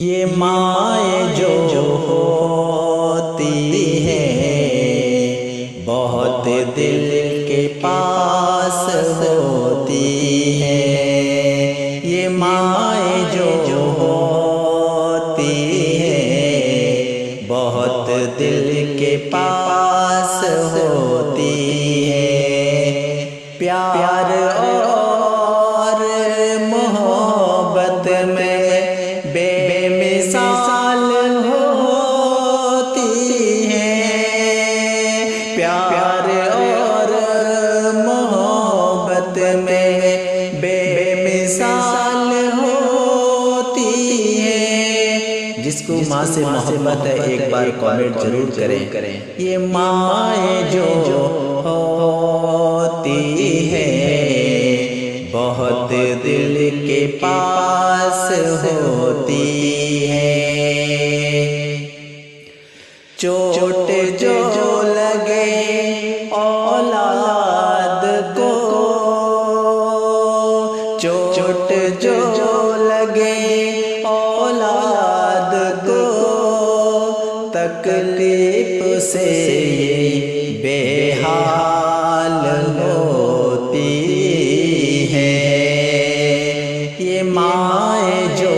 یہ مائیں جو ہوتی ہیں بہت دل کے پاس ہوتی ہیں، یہ مائیں جو ہوتی ہیں بہت دل کے پاس ہوتی ہیں، پیار اور محبت میں بے مثال ہوتی ہیں، پیار اور محبت میں بے مثال ہوتی ہیں۔ جس کو ماں سے محبت ہے ایک بار کامنٹ ضرور کریں۔ یہ مائیں جو ہوتی ہیں بہت دل کے پاس ہوتی ہیں، چوٹ جو لگے اولاد کو، چوٹ جو لگے اولاد کو، تکلیف سے بے حال ہوتی ہیں، یہ مائیں جو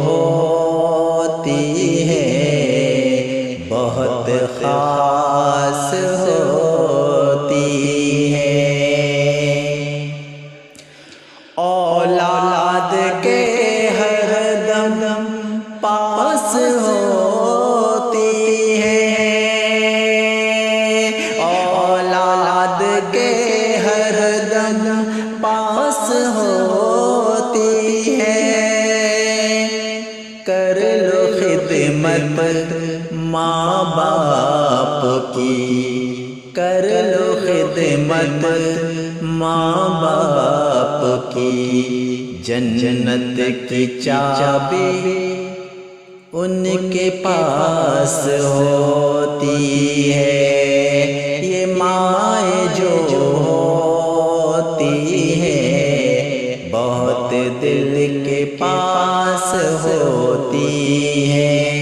ہوتی ہیں بہت خاص ہوتی ہیں، اولاد کے ہر دم پاس ہوتی ہیں، اولاد کے ہر دم پاس ہوتی ہیں، کر لو خدمت ماں باپ کی، کر لو خدمت ماں باپ کی، جنت کی چابی ان کے پاس ہوتی ہے، یہ مائیں جو ہوتی ہیں بہت دل کے پاس ہوتی ہیں۔